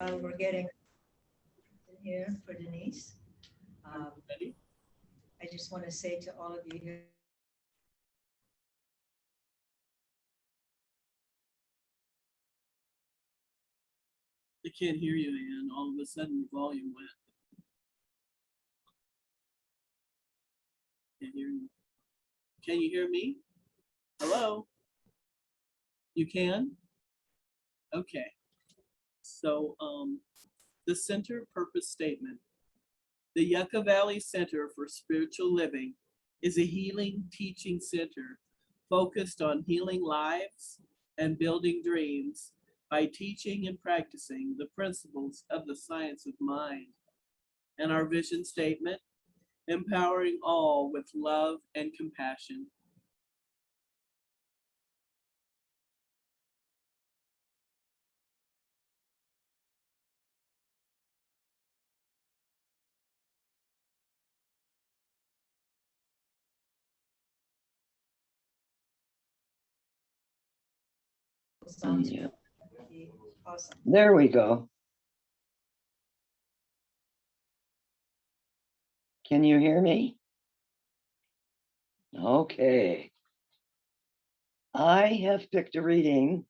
We're getting in here for Denise. Ready? I just want to say to all of you here, I can't hear you, Ann. All of a sudden, the volume went. Can't hear you. Can you hear me? Hello? You can? Okay. So, the center purpose statement. The Yucca Valley Center for Spiritual Living is a healing teaching center focused on healing lives and building dreams by teaching and practicing the principles of the science of mind. And our vision statement, empowering all with love and compassion. sounds Yeah. awesome. There we go. Can you hear me? Okay. I have picked a reading.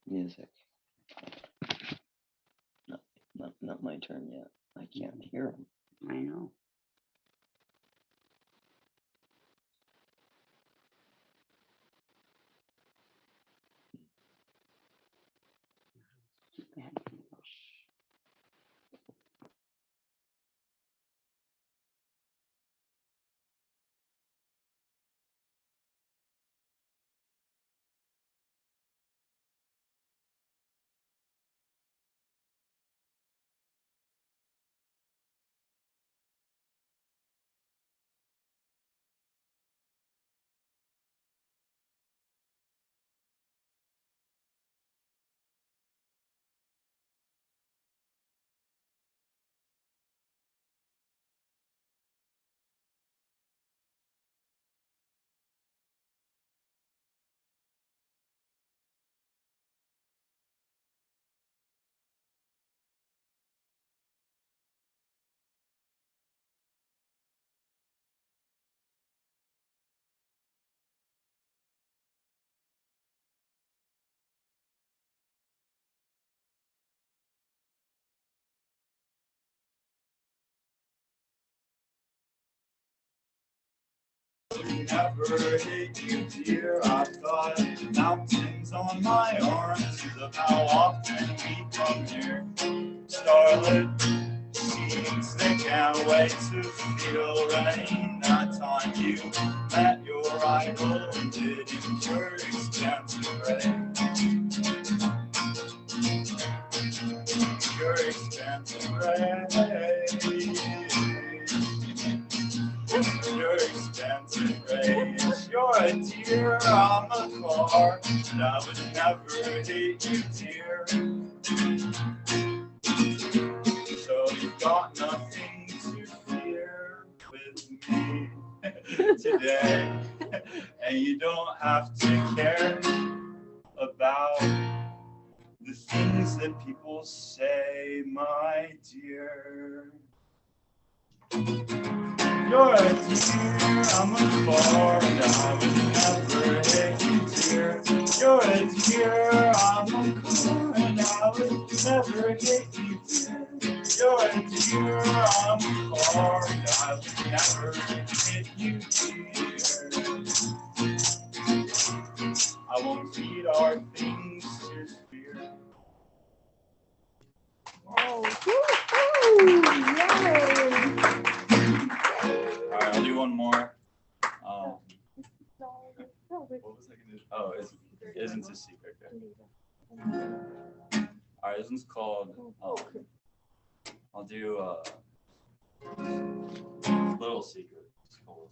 Music. Not my turn yet. I can't hear them. I know. Never hate you, dear. I've got mountains on my arms of how often we come here. Starlit scenes, they can't wait to feel rain. That time you met your rival did in your expansive rain. Your expansive rain. Your expensive race, you're a deer, I'm a car, and I would never hate you, dear. So you've got nothing to fear with me today, and you don't have to care about the things that people say, my dear. You're a deer, I'm a bar, and I would never hate you, dear. You're a deer, I'm a car, and I would never hate you, dear. You're a deer, I'm a car, and I would never hate you, dear. I won't feed our things to fear. Oh, woo-hoo! Yay! All right, I'll do one more. What was I gonna do? Oh, it isn't a secret. Okay. All right, this one's called. I'll do Little Secret. It's called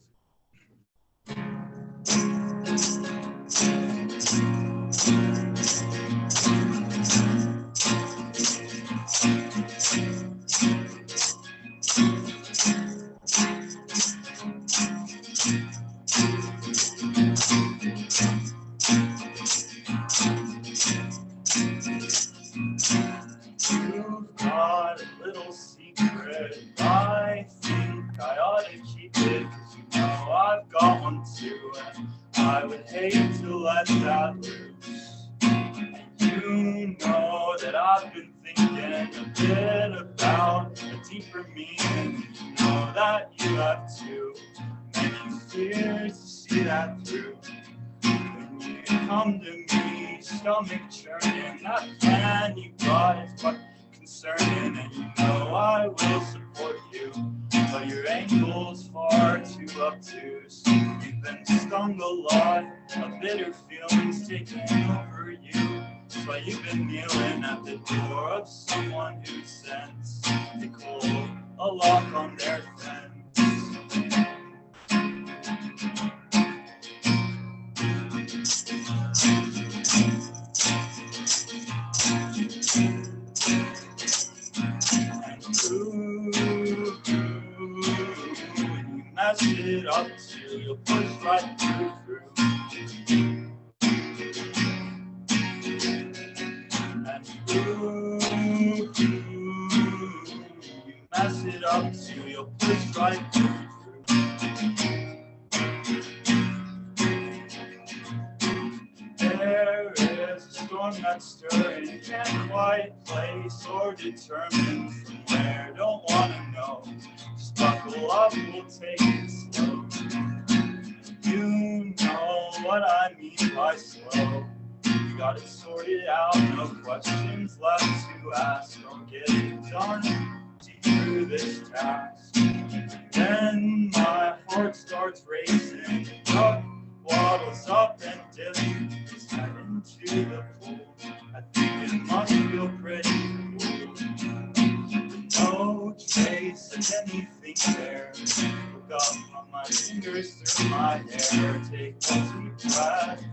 hate to let that loose. And you know that I've been thinking a bit about a deeper meaning. You know that you have too many fears to see that through. When you come to me, stomach churning, that plan you got is quite concerning. And you know I will support you, but your ankle's far too obtuse. You've been stung a lot, of bitter feelings taking over you. That's why you've been kneeling at the door of someone who sends to call a lock on their fence. Ooh, when you mess it up too, you'll push right through. And ooh, you mess it up too, you'll push right through. There is a storm that's stirring, you can't quite place or determine from where. Don't wanna know, just buckle up, we'll take it slow. You know what I mean by slow. You got it sorted out, no questions left to ask. Don't get it done, see through this task. Then my heart starts racing, up, waddles up and dips his head into the pool. I think it must feel pretty cool. No trace of anything there. Look up on my fingers through my hair. Take a deep breath.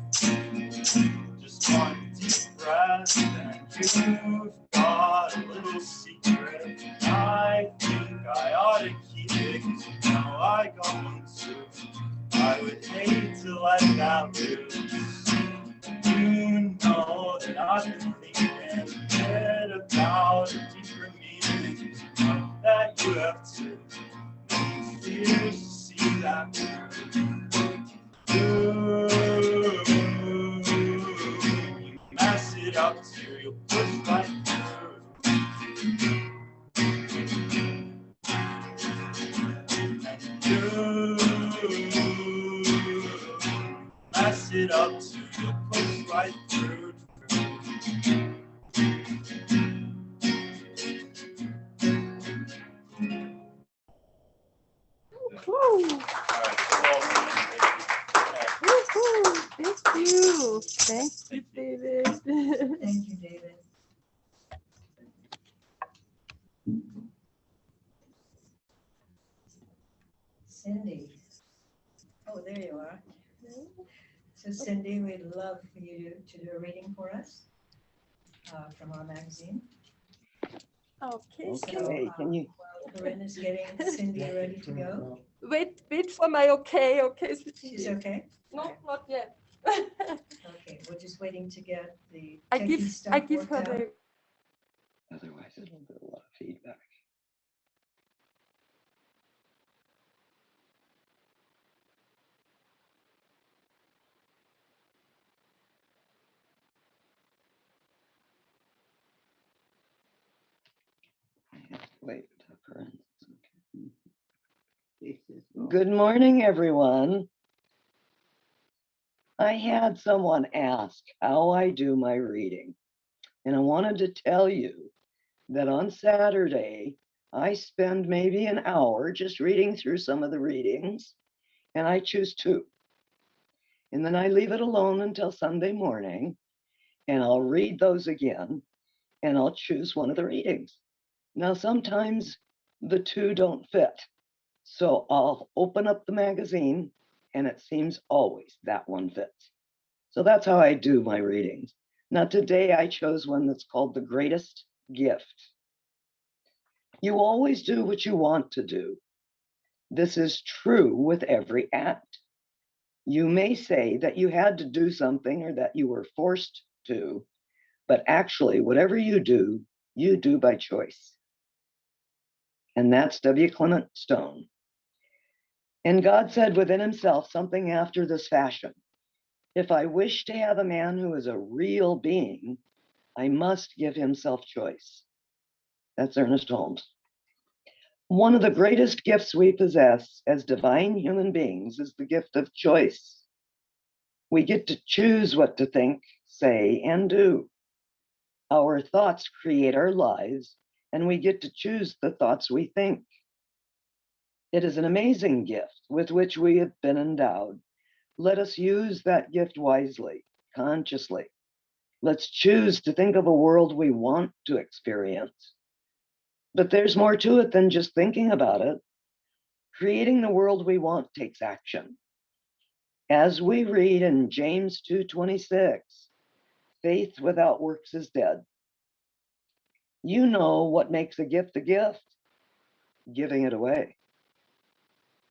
Just one deep breath, and you've got a little secret. I think I ought to keep it, 'cause you know I going to. I would hate to let that loose. You know that I've been thinking a bit about a deeper meaning. You know that you have too many fears to see that through. You mess it up too, you'll push right through. And you mess it up too, you'll push right through. Woo. All right, so welcome. Woo-hoo. Thank you. Thank you, David. Thank you, David. Cindy. Oh, there you are. So Cindy, we'd love for you to do a reading for us from our magazine. Okay, Okay, So, can you, while Corinne is getting Cindy ready to go. wait for my okay. She's okay? No, not yet. Okay, we're just waiting to get the I techie stuff give worked her out. the otherwise it'll be a lot of feedback. I have to wait till Corinne's okay. Good morning, everyone. I had someone ask how I do my reading, and I wanted to tell you that on Saturday, I spend maybe an hour just reading through some of the readings, and I choose two. And then I leave it alone until Sunday morning, and I'll read those again, and I'll choose one of the readings. Now, sometimes the two don't fit, so I'll open up the magazine, and it seems always that one fits. So that's how I do my readings. Now, today I chose one that's called The Greatest Gift. You always do what you want to do. This is true with every act. You may say that you had to do something or that you were forced to, but actually, whatever you do by choice. And that's W. Clement Stone. And God said within himself something after this fashion. If I wish to have a man who is a real being, I must give him self-choice. That's Ernest Holmes. One of the greatest gifts we possess as divine human beings is the gift of choice. We get to choose what to think, say, and do. Our thoughts create our lives, and we get to choose the thoughts we think. It is an amazing gift with which we have been endowed. Let us use that gift wisely, consciously. Let's choose to think of a world we want to experience. But there's more to it than just thinking about it. Creating the world we want takes action. As we read in James 2:26, faith without works is dead. You know what makes a gift a gift? Giving it away.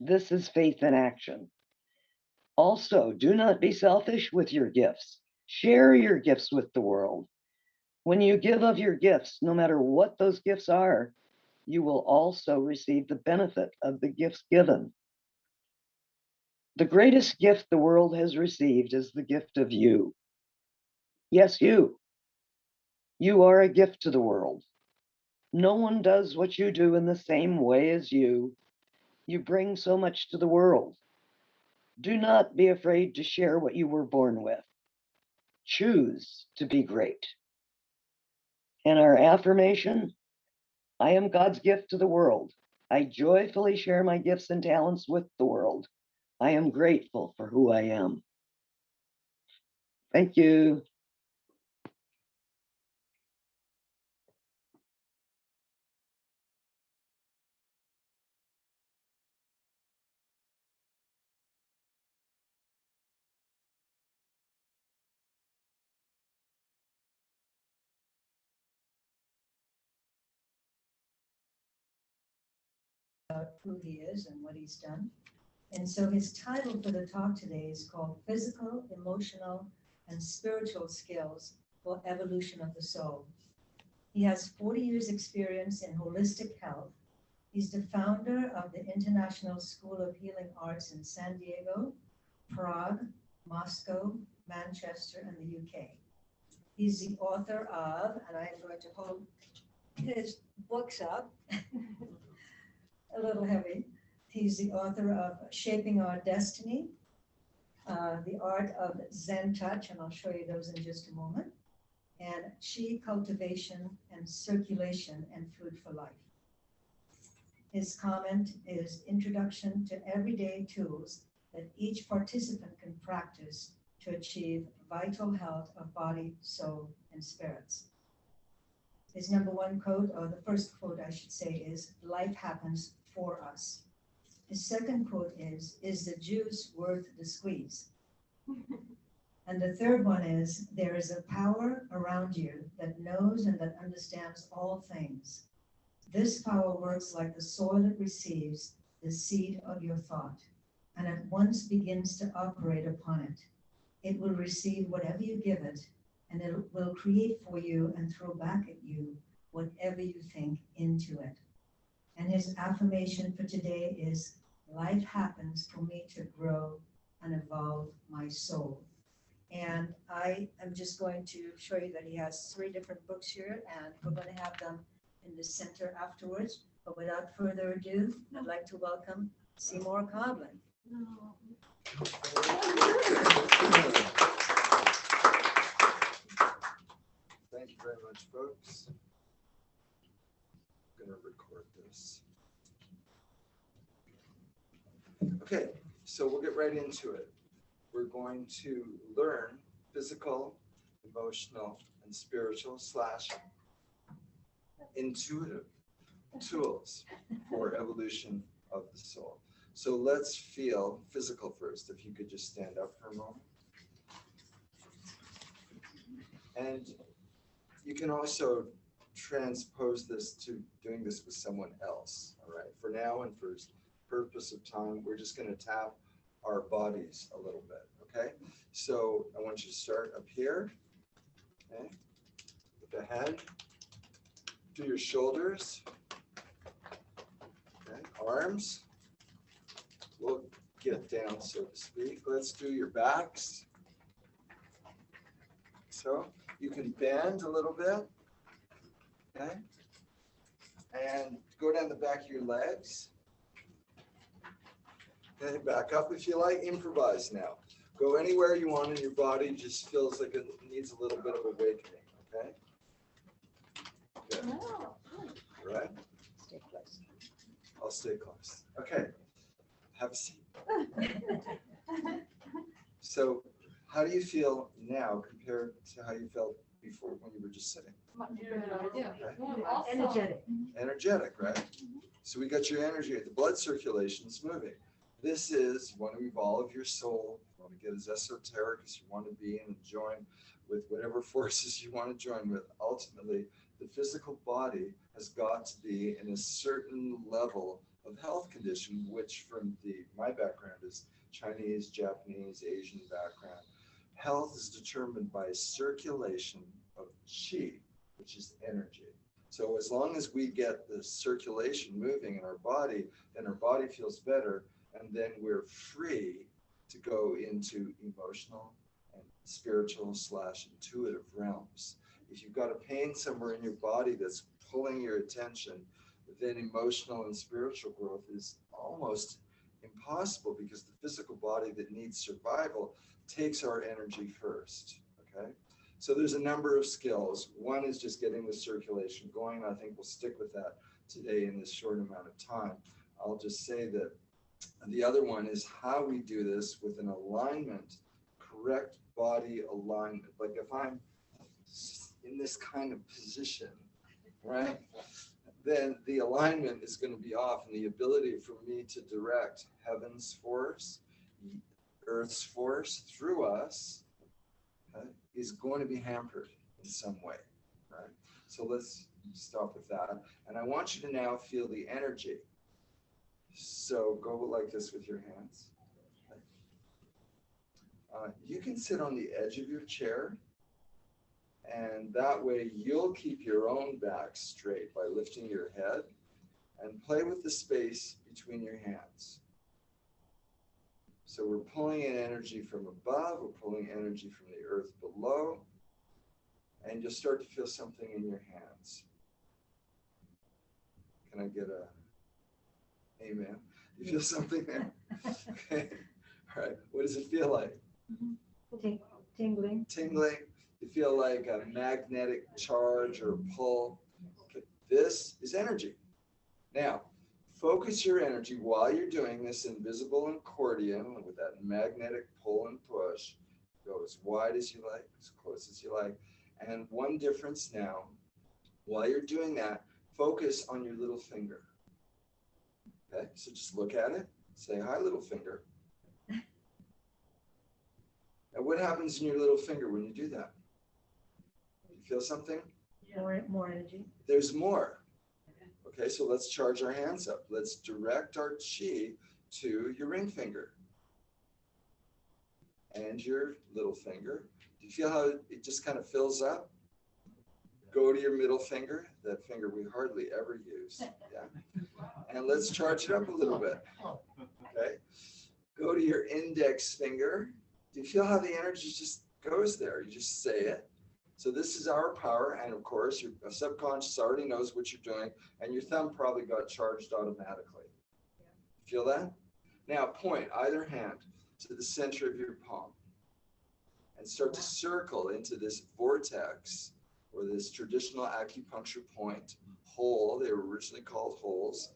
This is faith in action. Also, do not be selfish with your gifts. Share your gifts with the world. When you give of your gifts, no matter what those gifts are, you will also receive the benefit of the gifts given. The greatest gift the world has received is the gift of you. Yes, you. You are a gift to the world. No one does what you do in the same way as you. You bring so much to the world. Do not be afraid to share what you were born with. Choose to be great. And our affirmation, I am God's gift to the world. I joyfully share my gifts and talents with the world. I am grateful for who I am. Thank you. Who he is and what he's done. And so his title for the talk today is called Physical, Emotional, and Spiritual Skills for Evolution of the Soul. He has 40 years experience in holistic health. He's the founder of the International School of Healing Arts in San Diego, Prague, Moscow, Manchester, and the UK. He's the author of, and I'm going to hold his books up, a little heavy. He's the author of Shaping Our Destiny, The Art of Zen Touch, and I'll show you those in just a moment, and Chi Cultivation and Circulation and Food for Life. His comment is Introduction to Everyday Tools that each participant can practice to achieve vital health of body, soul, and spirits. His number one quote, or the first quote I should say, is life happens for us. His second quote is the juice worth the squeeze? And the third one is, there is a power around you that knows and that understands all things. This power works like the soil it receives the seed of your thought, and at once begins to operate upon it. It will receive whatever you give it, and it will create for you and throw back at you whatever you think into it. And his affirmation for today is, life happens for me to grow and evolve my soul. And I am just going to show you that he has 3 different books here, and we're going to have them in the center afterwards. But without further ado, I'd like to welcome Seymour Koblin. Thank you very much, folks. I'm going to record this. Okay, so we'll get right into it. We're going to learn physical, emotional, and spiritual / intuitive tools for evolution of the soul. So let's feel physical first. If you could just stand up for a moment. And you can also transpose this to doing this with someone else. All right. For now and for purpose of time, we're just going to tap our bodies a little bit. Okay. So I want you to start up here. Okay. With the head. Do your shoulders. Okay. Arms. We'll get down, so to speak. Let's do your backs. so. You can bend a little bit, okay? And go down the back of your legs. Okay, back up if you like, improvise now. Go anywhere you want in your body, just feels like it needs a little bit of awakening, okay? Good. Oh, All right, Stay close. I'll stay close. Okay, have a seat. So how do you feel now compared to how you felt before when you were just sitting? Energetic. Energetic, right? So we got your energy, the blood circulation is moving. This is, you want to evolve your soul, you want to get as esoteric as you want to be and join with whatever forces you want to join with. Ultimately, the physical body has got to be in a certain level of health condition, which from my background is Chinese, Japanese, Asian background. Health is determined by circulation of qi, which is energy. So as long as we get the circulation moving in our body, then our body feels better, and then we're free to go into emotional and spiritual / intuitive realms. If you've got a pain somewhere in your body that's pulling your attention, then emotional and spiritual growth is almost impossible, because the physical body that needs survival takes our energy first, okay? So there's a number of skills. One is just getting the circulation going. I think we'll stick with that today in this short amount of time. I'll just say that the other one is how we do this with an alignment, correct body alignment. Like if I'm in this kind of position, right? Then the alignment is going to be off, and the ability for me to direct heaven's force, earth's force through us, okay, is going to be hampered in some way, right? So let's stop with that. And I want you to now feel the energy. So go like this with your hands. You can sit on the edge of your chair, and that way you'll keep your own back straight by lifting your head, and play with the space between your hands. So we're pulling in energy from above, we're pulling energy from the earth below, and you'll start to feel something in your hands. Can I get a amen? You feel something there? Okay. All right. What does it feel like? Tingling. Tingling. You feel like a magnetic charge or pull. Okay. This is energy. Now, focus your energy while you're doing this invisible accordion with that magnetic pull and push. Go as wide as you like, as close as you like. And one difference now, while you're doing that, focus on your little finger. Okay, so just look at it, say, hi, little finger. And what happens in your little finger when you do that? You feel something? More energy. There's more. Okay, so let's charge our hands up. Let's direct our chi to your ring finger and your little finger. Do you feel how it just kind of fills up? Go to your middle finger, that finger we hardly ever use. Yeah. And let's charge it up a little bit. Okay. Go to your index finger. Do you feel how the energy just goes there? You just say it. So this is our power. And of course, your subconscious already knows what you're doing, and your thumb probably got charged automatically. Feel that? Now point either hand to the center of your palm and start to circle into this vortex, or this traditional acupuncture point hole. They were originally called holes.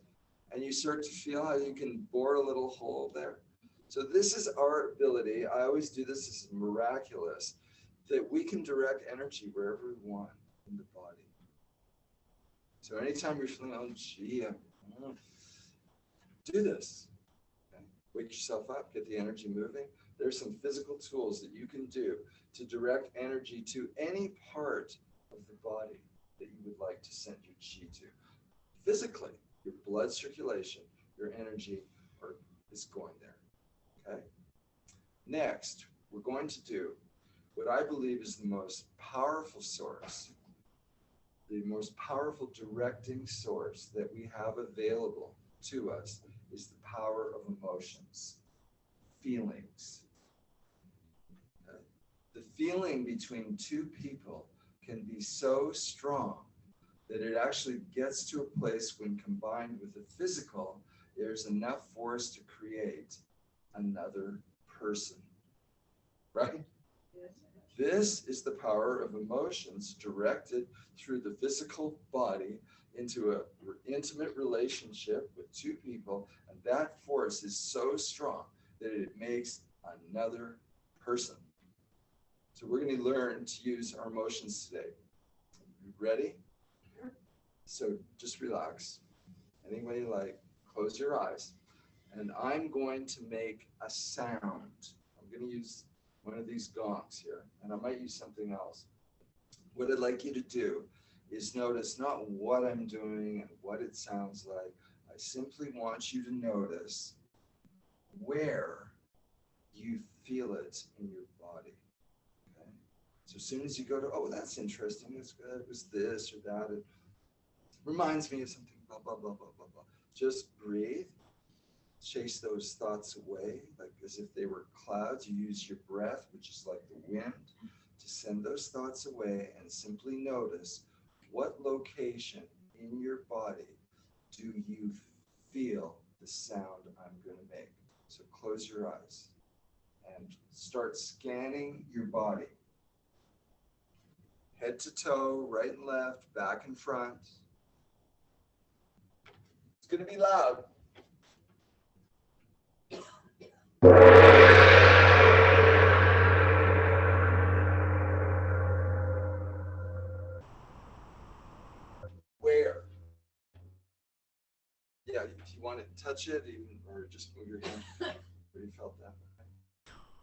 And you start to feel how you can bore a little hole there. So this is our ability. I always do this. This is miraculous, that we can direct energy wherever we want in the body. So anytime you're feeling, oh, gee, do this. Okay? Wake yourself up, get the energy moving. There's some physical tools that you can do to direct energy to any part of the body that you would like to send your chi to. Physically, your blood circulation, your energy is going there. Okay. Next, we're going to do what I believe is the most powerful source, the most powerful directing source that we have available to us is the power of emotions, feelings. Okay. The feeling between two people can be so strong that it actually gets to a place when combined with the physical, there's enough force to create another person, right? This is the power of emotions directed through the physical body into an intimate relationship with two people, and that force is so strong that it makes another person. So we're going to learn to use our emotions today. You ready? So just relax. Anybody like, close your eyes. And I'm going to make a sound. I'm going to use one of these gongs here, and I might use something else. What I'd like you to do is notice not what I'm doing and what it sounds like. I simply want you to notice where you feel it in your body. Okay? So as soon as you go to, oh, that's interesting, that's good, it was this or that, it reminds me of something, blah, blah, blah, blah, blah, blah. Just breathe. Chase those thoughts away, like as if they were clouds. You use your breath, which is like the wind, to send those thoughts away, and simply notice what location in your body do you feel the sound I'm going to make. So close your eyes and start scanning your body. Head to toe, right and left, back and front. It's going to be loud. Where? Yeah, if you want to touch it, even, or just move your hand. Where you felt that.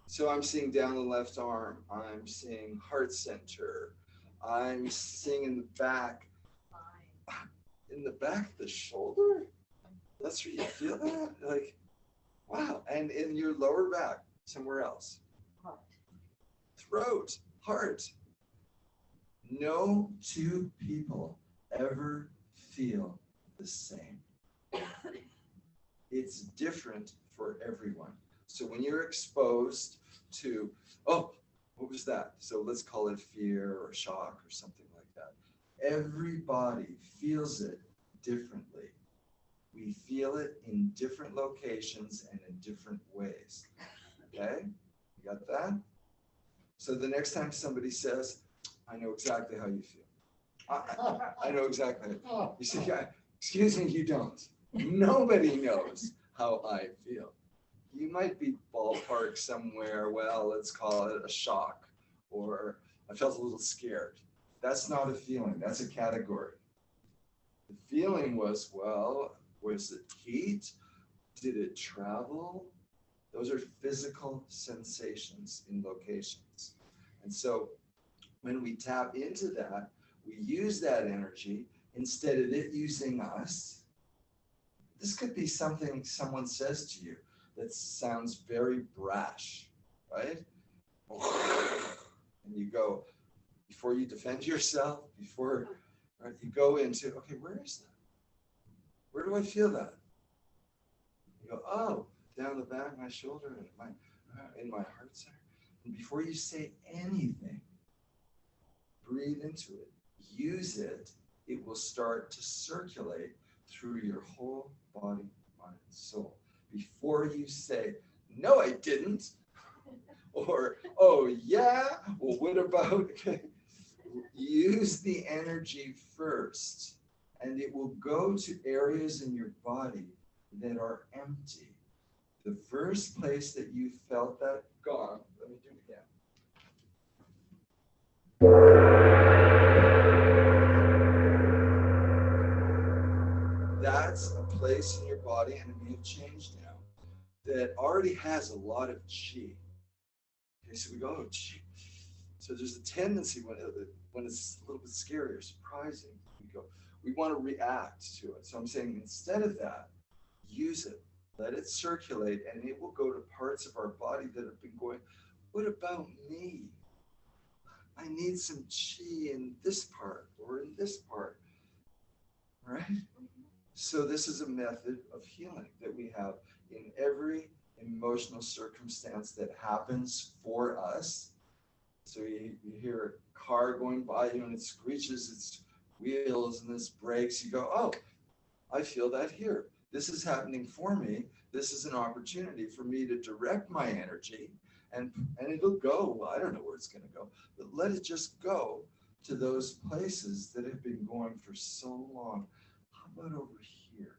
So I'm seeing down the left arm. I'm seeing heart center. I'm seeing in the back. In the back of the shoulder? That's where you feel that? Like, wow. And in your lower back, somewhere else. Heart. Throat, heart. No two people ever feel the same. It's different for everyone. So when you're exposed to, oh, what was that? So let's call it fear or shock or something like that. Everybody feels it differently. We feel it in different locations and in different ways. Okay? You got that? So the next time somebody says, I know exactly how you feel. I know exactly. You see, excuse me, you don't. Nobody knows how I feel. You might be ballpark somewhere, well, let's call it a shock, or I felt a little scared. That's not a feeling, that's a category. The feeling was, well, was it heat? Did it travel? Those are physical sensations in locations. And so when we tap into that, we use that energy instead of it using us. This could be something someone says to you that sounds very brash, right? And you go, before you defend yourself, before right, you go into, okay, where is that? Where do I feel that? You go, oh, down the back of my shoulder and in my heart center. And before you say anything, breathe into it, use it. It will start to circulate through your whole body, mind, and soul. Before you say, no, I didn't, or, oh, yeah, well, what about, okay? Use the energy first, and it will go to areas in your body that are empty. The first place that you felt that gone, let me do it again. That's a place in your body, and it may have changed now, that already has a lot of chi. Okay, so we go, oh, chi. So there's a tendency when it's a little bit scary or surprising, we want to react to it. So I'm saying instead of that, use it, let it circulate, and it will go to parts of our body that have been going, what about me? I need some chi in this part or in this part, right? So this is a method of healing that we have in every emotional circumstance that happens for us. So you hear a car going by you and it screeches its wheels and this brakes. You go, oh, I feel that here. This is happening for me. This is an opportunity for me to direct my energy and it'll go. Well, I don't know where it's going to go, but let it just go to those places that have been going for so long. How about over here?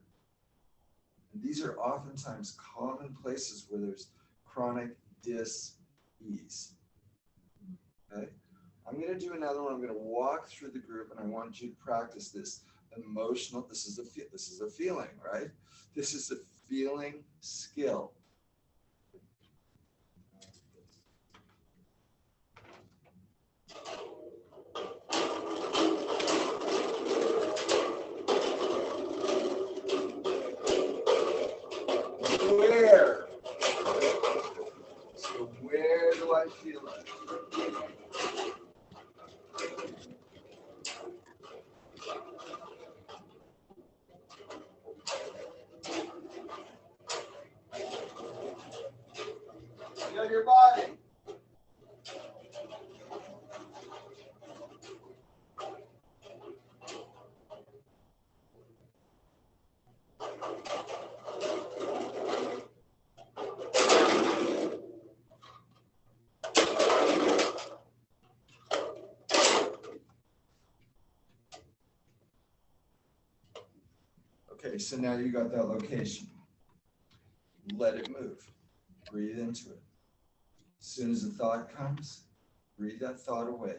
And these are oftentimes common places where there's chronic dis-ease. Okay? I'm going to do another one. I'm going to walk through the group and I want you to practice this emotional. This is a feeling, right? This is a feeling skill. Where? So where do I feel it? Feel your body. Okay, so now you got that location. Let it move. Breathe into it. As soon as a thought comes, breathe that thought away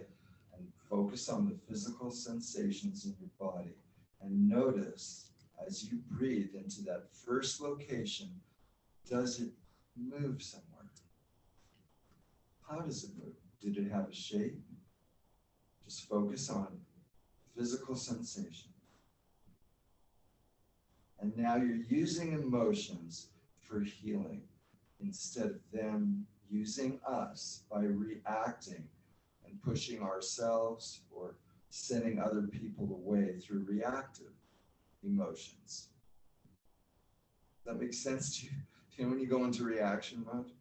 and focus on the physical sensations in your body. And notice as you breathe into that first location, does it move somewhere? How does it move? Did it have a shape? Just focus on physical sensation. And now you're using emotions for healing instead of them using us by reacting and pushing ourselves or sending other people away through reactive emotions. Does that make sense to you? You know, when you go into reaction mode?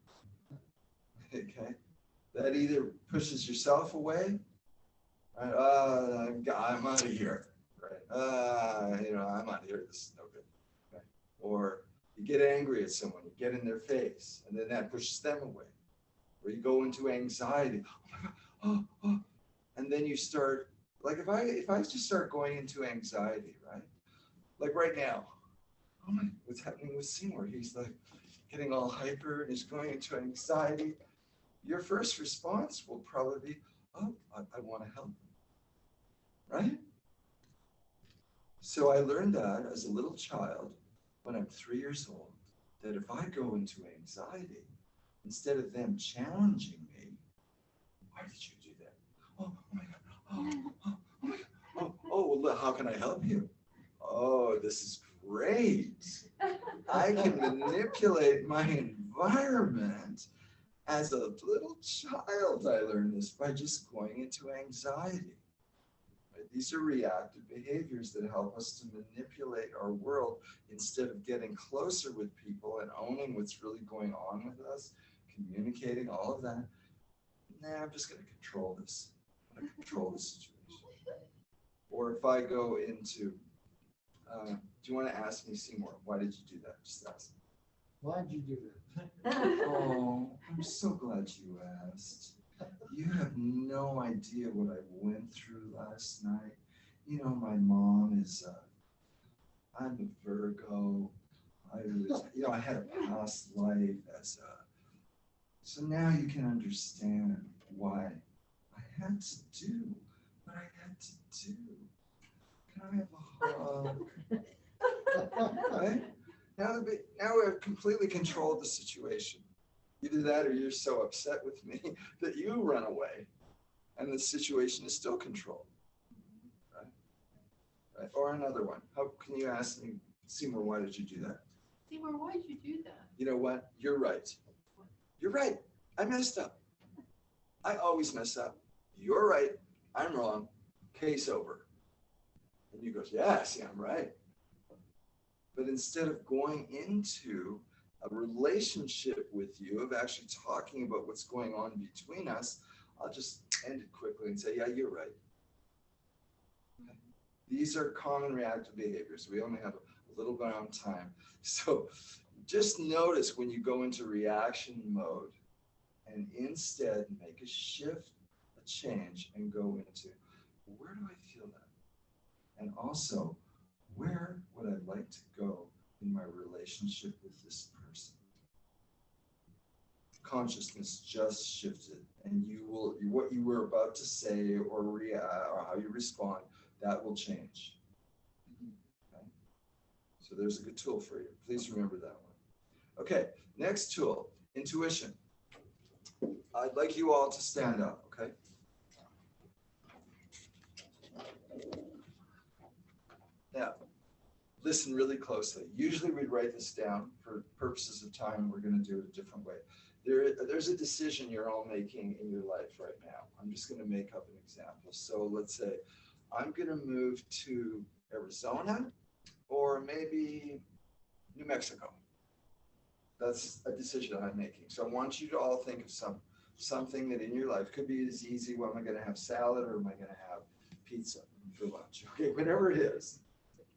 Okay. That either pushes yourself away, right? I'm out of here. Right? I'm out of here. This is no good. Okay. Or you get angry at someone, you get in their face, and then that pushes them away. Or you go into anxiety. Oh, and then you start, like if I just start going into anxiety, right? Like right now, oh my, what's happening with Seymour? He's like getting all hyper and he's going into anxiety. Your first response will probably be, oh, I want to help him, right? So I learned that as a little child when I'm 3 years old, that if I go into anxiety, instead of them challenging me, why did you do that? Oh my God, oh my God, well, how can I help you? Oh, this is great. I can manipulate my environment. As a little child, I learned this by just going into anxiety. Right? These are reactive behaviors that help us to manipulate our world instead of getting closer with people and owning what's really going on with us, communicating all of that. Nah, I'm just going to control this. I'm going to control the situation. Or if I go into, do you want to ask me, Seymour, why did you do that? Just ask me. Why'd you do that? Oh, I'm so glad you asked. You have no idea what I went through last night. You know, my mom is, I'm a Virgo. I had a past life as a, so now you can understand why I had to do what I had to do. Can I have a hug? Right? Now I've completely controlled the situation. Either that or you're so upset with me that you run away and the situation is still controlled. Right? Or another one. How can you ask me, Seymour, why did you do that? Seymour, why did you do that? You know what? You're right. You're right. I messed up. I always mess up. You're right. I'm wrong. Case over. And you go, yeah, see, I'm right. But instead of going into a relationship with you, of actually talking about what's going on between us, I'll just end it quickly and say, yeah, you're right. Okay. These are common reactive behaviors. We only have a little bit of time. So just notice when you go into reaction mode and instead make a shift, a change, and go into, where do I feel that? And also, where would I like to go in my relationship with this person? Consciousness just shifted, and you will, what you were about to say or react or how you respond, that will change. Okay? So there's a good tool for you. Please remember that one. Okay, next tool, intuition. I'd like you all to stand up, okay? Now, listen really closely. Usually we'd write this down. For purposes of time, we're going to do it a different way. There's a decision you're all making in your life right now. I'm just going to make up an example. So let's say I'm going to move to Arizona or maybe New Mexico. That's a decision I'm making. So I want you to all think of something that in your life could be as easy. Well, am I going to have salad or am I going to have pizza for lunch? Okay, whatever it is.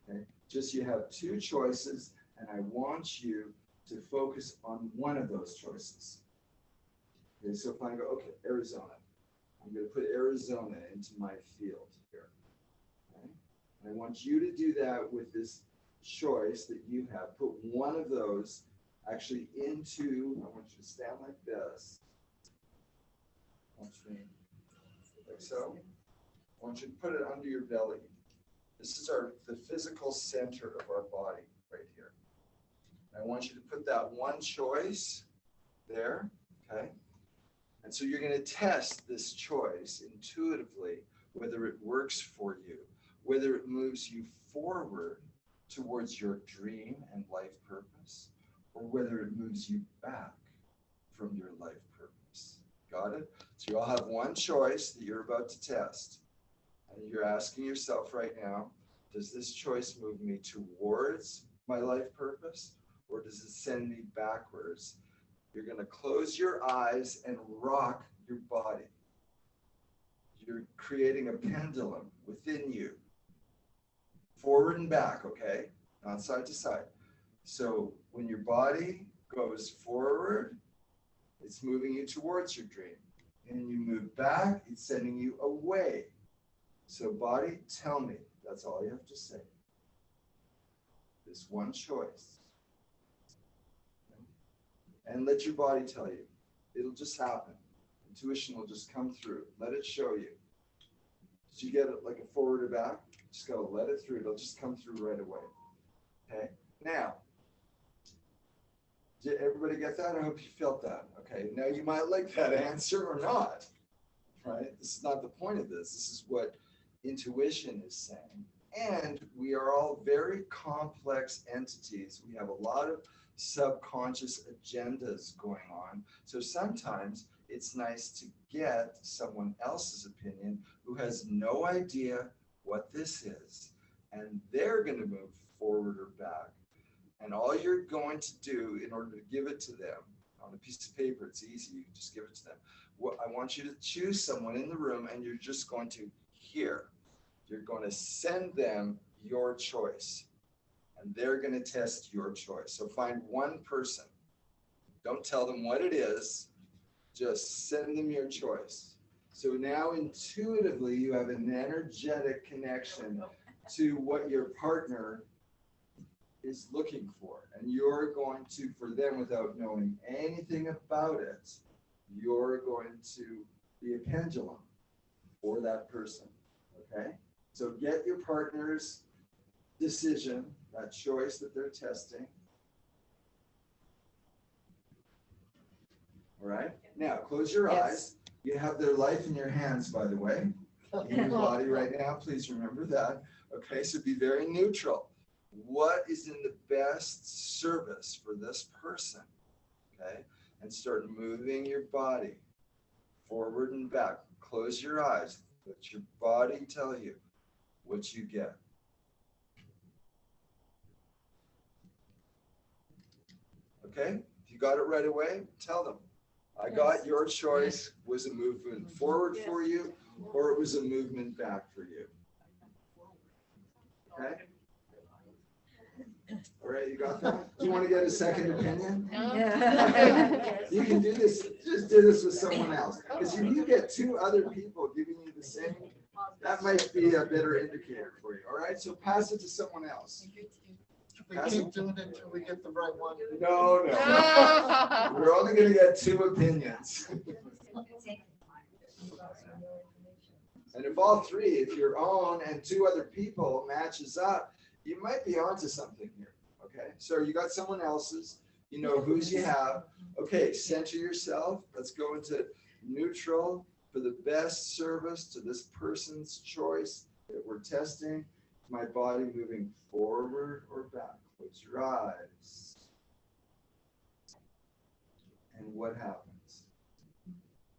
Okay, just you have two choices, and I want you to focus on one of those choices. Okay, so if I go, okay, Arizona, I'm going to put Arizona into my field here. Okay, and I want you to do that with this choice that you have. Put one of those actually into, I want you to stand like this. Like so. I want you to put it under your belly. This is the physical center of our body right here. And I want you to put that one choice there, okay? And so you're going to test this choice intuitively, whether it works for you, whether it moves you forward towards your dream and life purpose, or whether it moves you back from your life purpose. Got it? So you all have one choice that you're about to test. And you're asking yourself right now, does this choice move me towards my life purpose, or does it send me backwards? You're going to close your eyes and rock your body. You're creating a pendulum within you, forward and back, okay? Not side to side. So when your body goes forward, it's moving you towards your dream. And you move back, it's sending you away. So body, tell me. That's all you have to say. This one choice. And let your body tell you. It'll just happen. Intuition will just come through. Let it show you. Did you get it like a forward or back? Just gotta let it through. It'll just come through right away. Okay? Now, did everybody get that? I hope you felt that. Okay, now you might like that answer or not. Right? This is not the point of this. This is what intuition is saying. And we are all very complex entities. We have a lot of subconscious agendas going on. So sometimes it's nice to get someone else's opinion who has no idea what this is. And they're going to move forward or back. And all you're going to do in order to give it to them on a piece of paper, it's easy, you can just give it to them. Well, I want you to choose someone in the room and you're just going to hear. You're going to send them your choice and they're going to test your choice. So find one person. Don't tell them what it is. Just send them your choice. So now intuitively you have an energetic connection to what your partner is looking for. And you're going to, for them without knowing anything about it, you're going to be a pendulum for that person. Okay? So get your partner's decision, that choice that they're testing. All right? Now, close your eyes. You have their life in your hands, by the way, in your body right now. Please remember that. Okay, so be very neutral. What is in the best service for this person? Okay, and start moving your body forward and back. Close your eyes. Let your body tell you what you get. Okay, if you got it right away, tell them. I got your choice was a movement forward for you, or it was a movement back for you. Okay? All right, you got that? Do you want to get a second opinion? You can do this, just do this with someone else. Because if you get two other people giving you the same, that might be a better indicator for you. All right, so pass it to someone else. We keep doing it until we get the right one. No, no. We're only going to get two opinions. And if all three, if your own and two other people matches up, you might be onto something here. Okay, so you got someone else's, you know whose you have. Okay, center yourself. Let's go into neutral for the best service to this person's choice that we're testing. My body moving forward or back. Close your eyes. And what happens?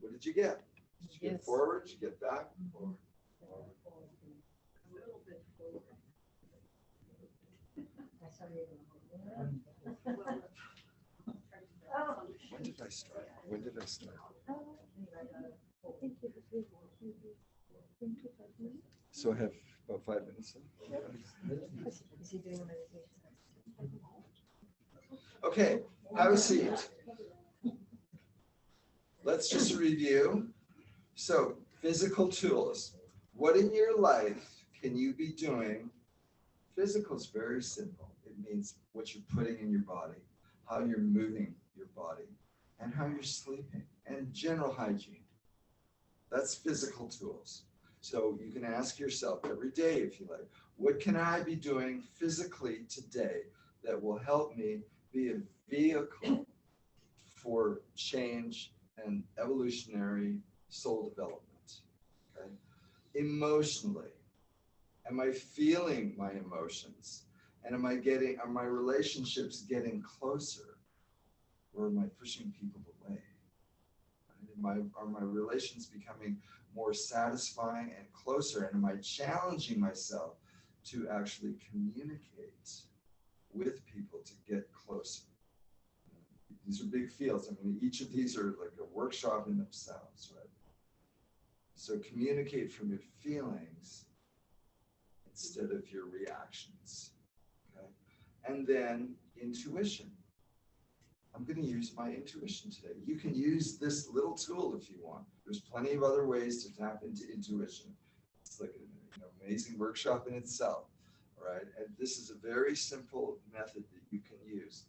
What did you get? Did you get forward? Did you get back? Forward. When did I start? When did I start? So I have about 5 minutes. Okay, have a seat. Let's just review. So, physical tools. What in your life can you be doing? Physical is very simple. It means what you're putting in your body, how you're moving your body, and how you're sleeping, and general hygiene. That's physical tools. So you can ask yourself every day, if you like, what can I be doing physically today that will help me be a vehicle for change and evolutionary soul development? Okay. Emotionally, am I feeling my emotions? And are my relationships getting closer? Or am I pushing people away? Are my relations becoming more satisfying and closer? And am I challenging myself to actually communicate with people to get closer? These are big fields. I mean, each of these are like a workshop in themselves, right? So communicate from your feelings instead of your reactions, okay? And then intuition. I'm going to use my intuition today. You can use this little tool if you want. There's plenty of other ways to tap into intuition. It's like an amazing workshop in itself, all right? And this is a very simple method that you can use.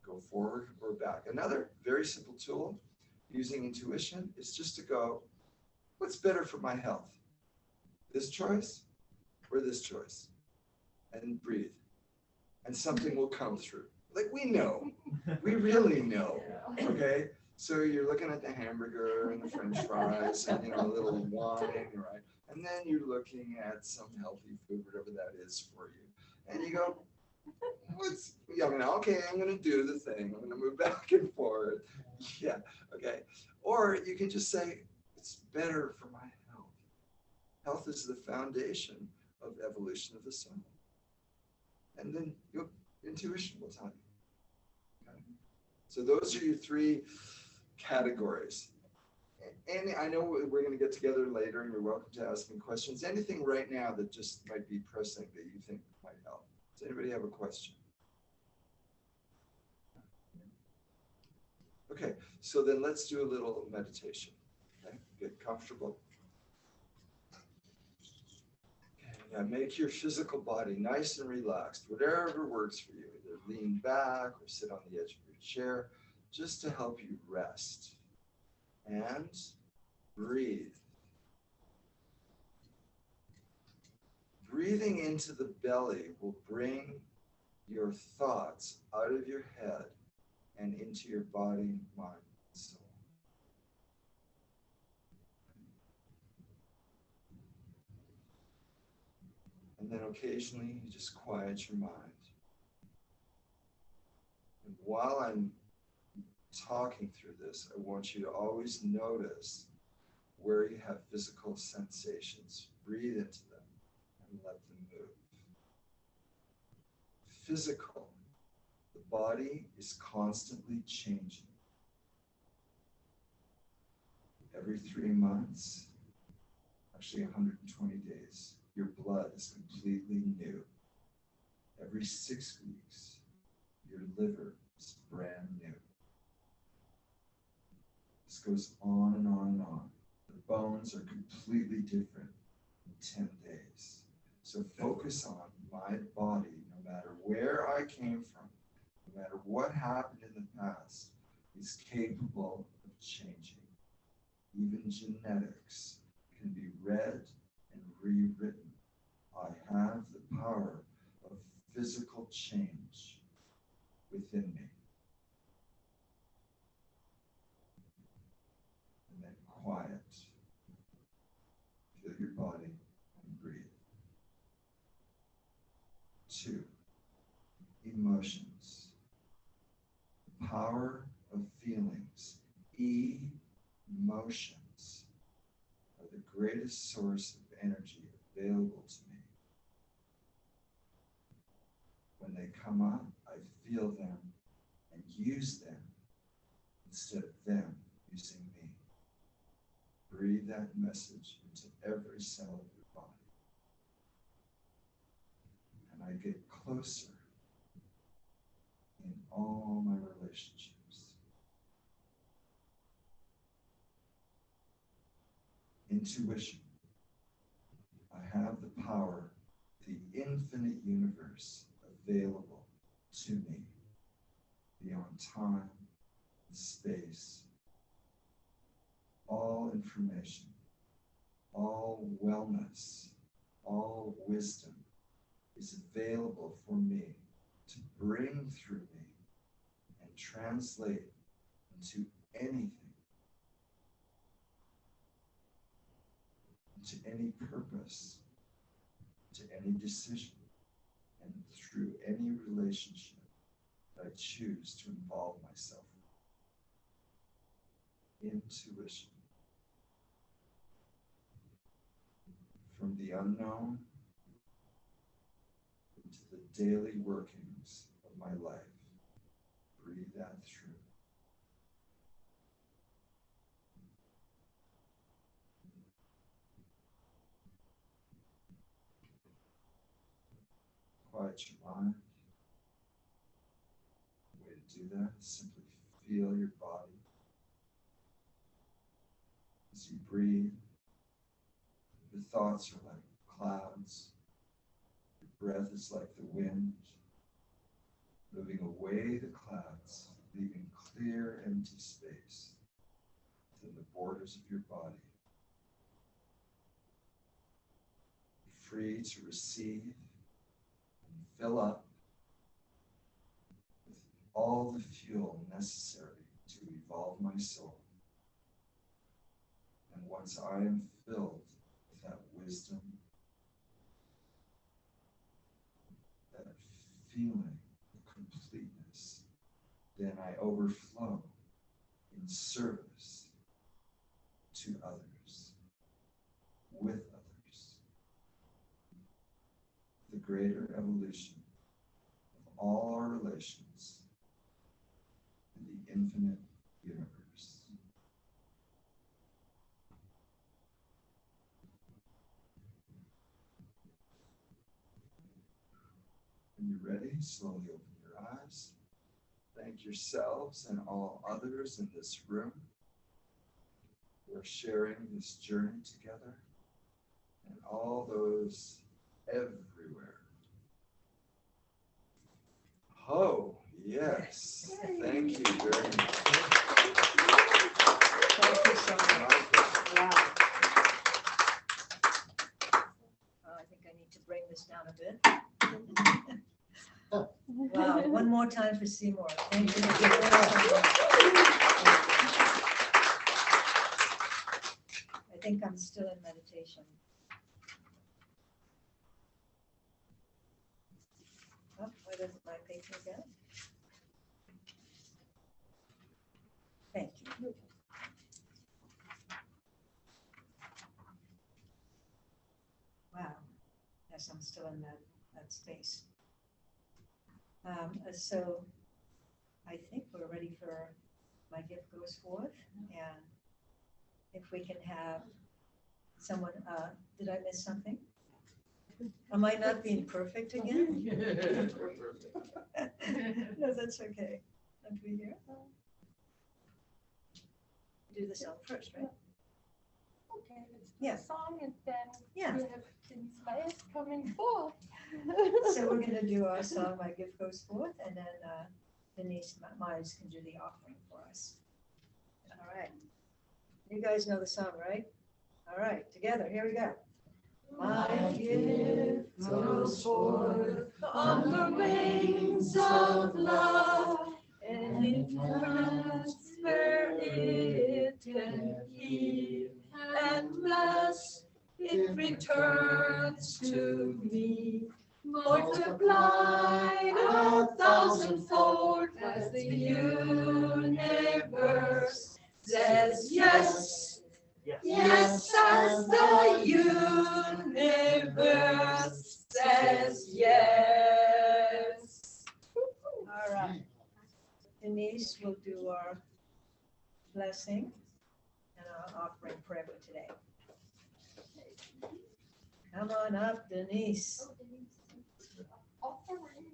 Go forward or back. Another very simple tool using intuition is just to go, what's better for my health? This choice or this choice? And breathe. And something will come through. Like we know, we really know, okay? So you're looking at the hamburger and the French fries and, a little wine, right? And then you're looking at some healthy food, whatever that is for you. And you go, okay, I'm going to do the thing. I'm going to move back and forth. Yeah, okay. Or you can just say, it's better for my health. Health is the foundation of evolution of the soul. And then your intuition will tell you. Okay? So those are your three categories. And I know we're going to get together later and you're welcome to ask me questions. Anything right now that just might be pressing that you think might help? Does anybody have a question? Okay, so then let's do a little meditation. Okay, get comfortable. Okay, now make your physical body nice and relaxed, whatever works for you. Either lean back or sit on the edge of your chair, just to help you rest. And breathe. Breathing into the belly will bring your thoughts out of your head and into your body, mind, and soul. And then occasionally you just quiet your mind. And while I'm talking through this, I want you to always notice where you have physical sensations. Breathe into them and let them move. Physical. The body is constantly changing. Every 3 months, actually 120 days, your blood is completely new. Every 6 weeks, your liver is brand new. This goes on and on and on. The bones are completely different in 10 days. So focus on my body, no matter where I came from, no matter what happened in the past, is capable of changing. Even genetics can be read and rewritten. I have the power of physical change within me. And then quiet. Feel your body and breathe. 2, emotions. The power of feelings. Emotions are the greatest source of energy available to me. When they come up, I feel them and use them instead of them using me. Breathe that message into every cell of your body. And I get closer in all my relationships. Intuition. I have the power, the infinite universe available to me beyond time and space. All information, all wellness, all wisdom is available for me to bring through me and translate into anything, into any purpose, to any decision, and through any relationship that I choose to involve myself in. Intuition. From the unknown into the daily workings of my life. Breathe that through. Quiet your mind. The way to do that is simply feel your body. As you breathe, your thoughts are like clouds. Your breath is like the wind, moving away the clouds, leaving clear, empty space within the borders of your body. Free to receive and fill up with all the fuel necessary to evolve my soul. And once I am filled with that wisdom, that feeling of completeness, then I overflow in service to others, with others. The greater evolution of all our relations in the infinite universe. When you're ready, slowly open your eyes. Thank yourselves and all others in this room who are sharing this journey together, and all those everywhere. Oh, yes. Thank you very much. Thank you so much. Wow. I think I need to bring this down a bit. Wow, one more time for Seymour. Thank you. I think I'm still in meditation. Oh, where does my paper go? Thank you. Wow. Yes, I'm still in that space. So I think we're ready for my gift goes forth. And if we can have someone, did I miss something? Am I not being perfect again? No, that's okay. Don't we hear? Do the song first, right? Okay, let's do Yeah. the song and then Yeah. we have Denise Myers coming forth. So we're gonna do our song, My Gift Goes Forth, and then Denise Myers can do the offering for us. All right. You guys know the song, right? All right, together, here we go. My gift goes forth on the wings of love, and it plants where it can heal and bless. It returns to me, multiplied 1,000-fold, as the universe says yes. Yes, as the universe says yes. All right. Denise will do our blessing and our offering prayer for today. Come on up, Denise. Offering.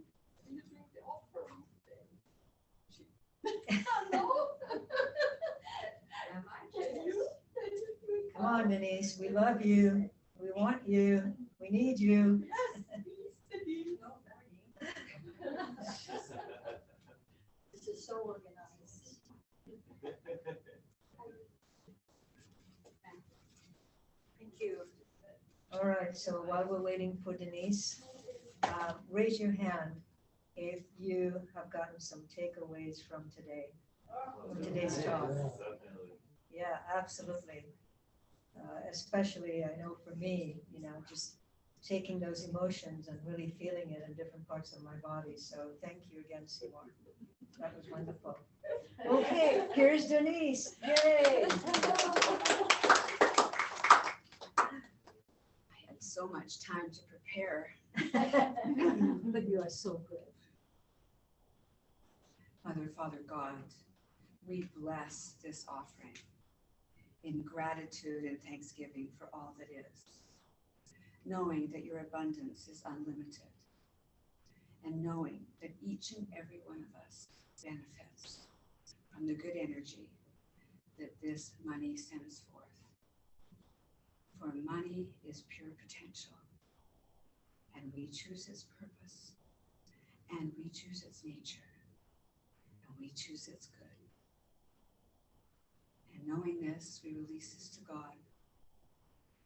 Can you bring the offering? Hello. Am I kidding? Come on, Denise. We love you. We want you. We need you. This is so organized. Thank you. All right, so while we're waiting for Denise, raise your hand if you have gotten some takeaways from today's talk. Yeah, absolutely. Especially, I know for me, just taking those emotions and really feeling it in different parts of my body. So thank you again, Seymour. That was wonderful. Okay, here's Denise. Yay! I had so much time to prepare. But you are so good. Mother, Father, God, we bless this offering in gratitude and thanksgiving for all that is, knowing that your abundance is unlimited, and knowing that each and every one of us benefits from the good energy that this money sends forth. For money is pure potential, and we choose its purpose, and we choose its nature, and we choose its good. And knowing this, we release this to God,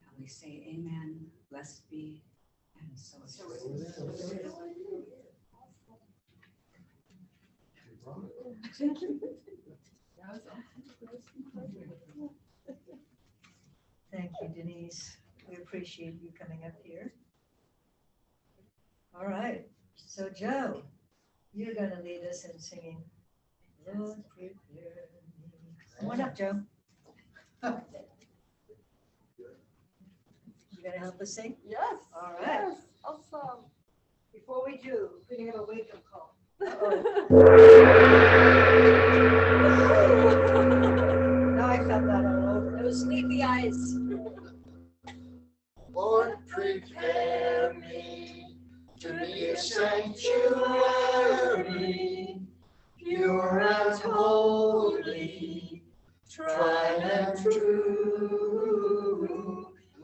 and we say, Amen, blessed be, and so it is. Thank you, Denise. We appreciate you coming up here. All right, so Joe, you're going to lead us in singing. Lord, prepare me. Come on up, Joe. You going to help us sing? Yes. All right. Yes, awesome. Before we do, we have a wake-up call. Now I felt that all over. Those sleepy eyes. Lord, prepare me to be a sanctuary, pure and holy, tried and true.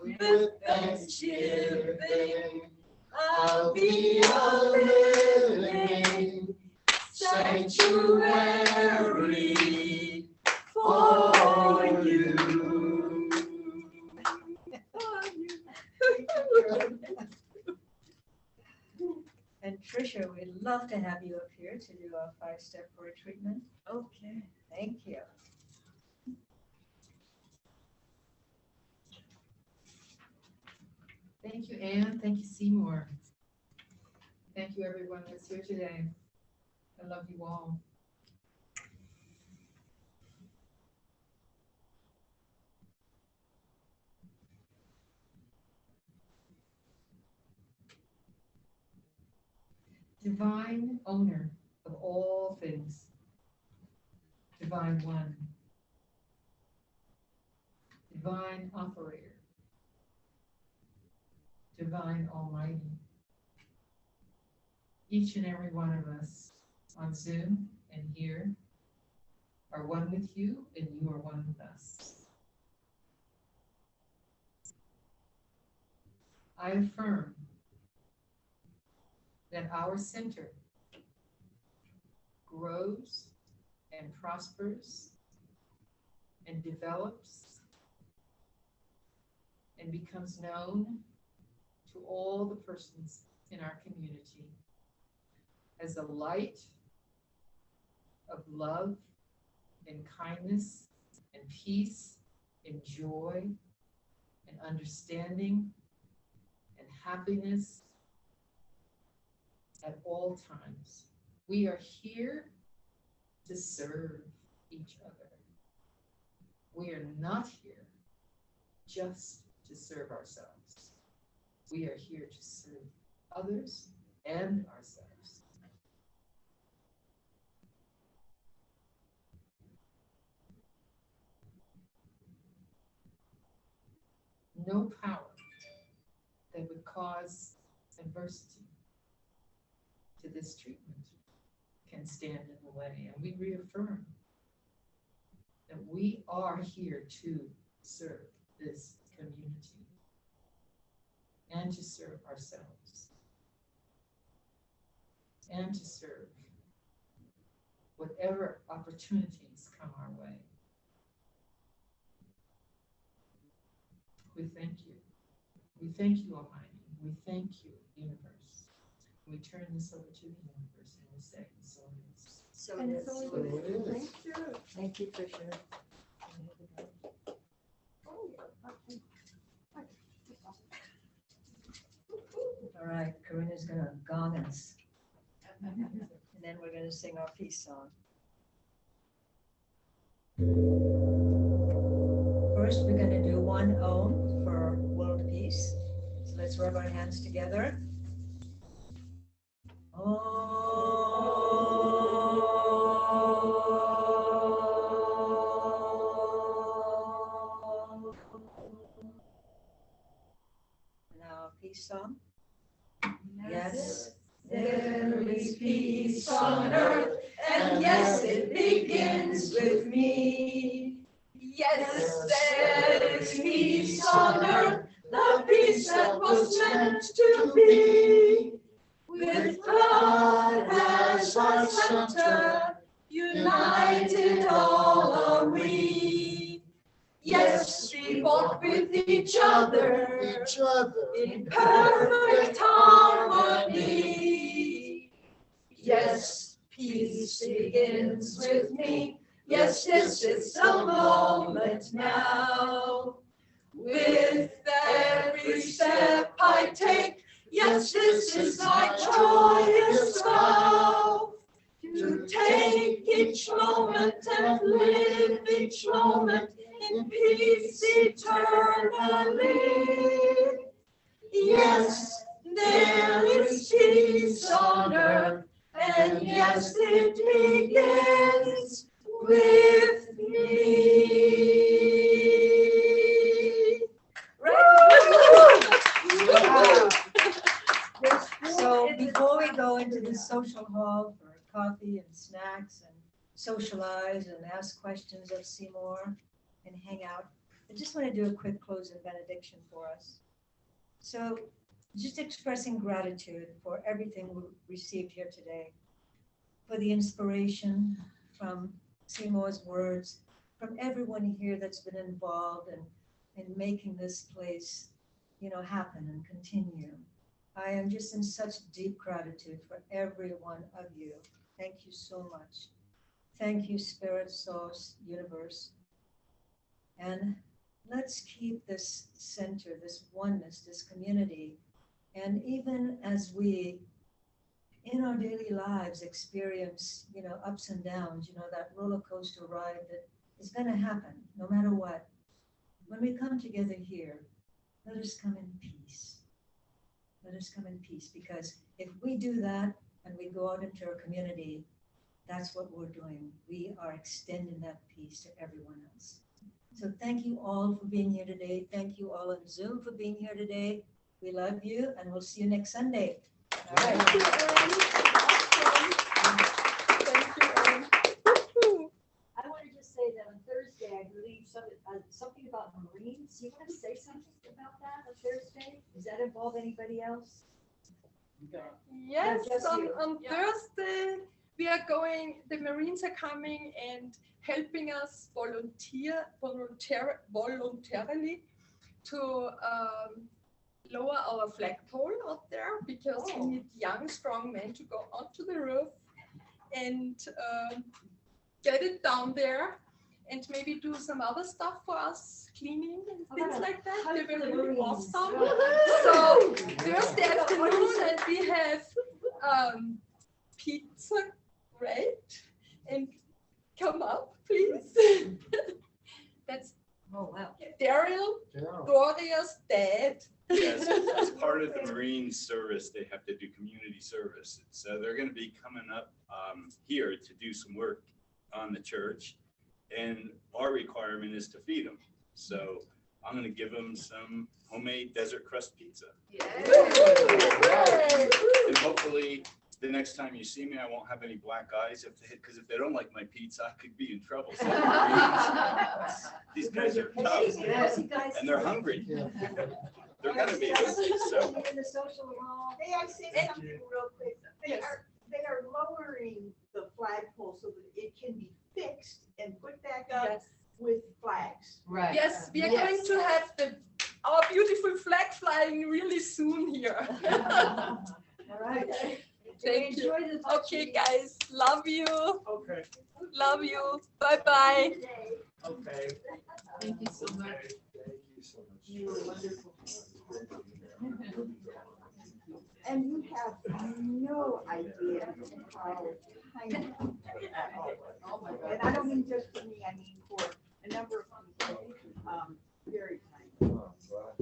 With thanksgiving, I'll be a living sanctuary for you. And Tricia, we'd love to have you up here to do a 5-step word treatment. Okay. Thank you. Thank you, Anne. Thank you, Seymour. Thank you, everyone that's here today. I love you all. Divine owner of all things. Divine one. divine operator, divine almighty. Each and every one of us on Zoom and here are one with you, and you are one with us. I affirm that our center grows and prospers and develops and becomes known to all the persons in our community as a light of love and kindness and peace and joy and understanding and happiness at all times. We are here to serve each other. We are not here just to serve ourselves. We are here to serve others and ourselves. No power that would cause adversity to this treatment can stand in the way. And we reaffirm that we are here to serve this community and to serve ourselves and to serve whatever opportunities come our way. We thank you. We thank you, Almighty. We thank you, universe. We turn this over to the universe and we say, so it is. So And it's. so it is. Thank you. Thank you, Tricia. Oh, yeah. All right, Karina's gonna gong us. And then we're gonna sing our peace song. First, we're gonna do one Om for world peace. So let's rub our hands together. Om. Now, peace song. Yes, There is peace on earth, and yes, it begins with me. Yes, there is peace on earth, the peace that was meant to be. With God as our center, united all are we. Yes, we walk with each other in perfect harmony. Yes, peace begins with me. Yes, this is the moment now. With every step I take, yes, this is my joyous vow. To take each moment and live each moment in peace eternally. Yes, there is peace on earth, and yes, it begins with me. Wow. So before we go into the social hall for coffee and snacks and socialize and ask questions of Seymour and hang out, I just want to do a quick closing benediction for us. So just expressing gratitude for everything we received here today, for the inspiration from Seymour's words, from everyone here that's been involved in making this place, happen and continue. I am just in such deep gratitude for every one of you. Thank you so much. Thank you, Spirit, Source, Universe. And let's keep this center, this oneness, this community. And even as we, in our daily lives, experience, ups and downs, that roller coaster ride that is going to happen no matter what. When we come together here, let us come in peace. Let us come in peace, because if we do that and we go out into our community, that's what we're doing. We are extending that peace to everyone else. So thank you all for being here today. Thank you all on Zoom for being here today. We love you, and we'll see you next Sunday. All right. Thank you, Anne. I want to just say that on Thursday, I believe something about Marines. You want to say something about that on Thursday? Does that involve anybody else? Yes, just you. on Thursday, we are going, the Marines are coming and helping us voluntarily to lower our flagpole out there, because we need young, strong men to go onto the roof and get it down there, and maybe do some other stuff for us, cleaning and things like that. They were really awesome. So Thursday afternoon, and we have pizza, right? And come up, please. That's Daryl, Gloria's dad. Yes, as part of the Marine service, they have to do community service. So they're going to be coming up here to do some work on the church. And our requirement is to feed them. So I'm going to give them some homemade desert crust pizza. And hopefully the next time you see me, I won't have any black eyes, because if they don't like my pizza, I could be in trouble. So these guys are tough, and they're hungry. They're going to be hungry. So. In the social hall. May I say something real quick? They are lowering the flagpole so that it can be fixed and put back up with flags. Right. Yes, we are going to have our beautiful flag flying really soon here. All right. Thank you. Enjoy the Okay, guys, love you. Okay. Love you. Bye-bye. Okay. Thank you so much. Thank you so much. You were wonderful. And you have no idea how tiny. Oh my God. And I don't mean just for me, I mean for a number of people, very tiny. Oh, wow.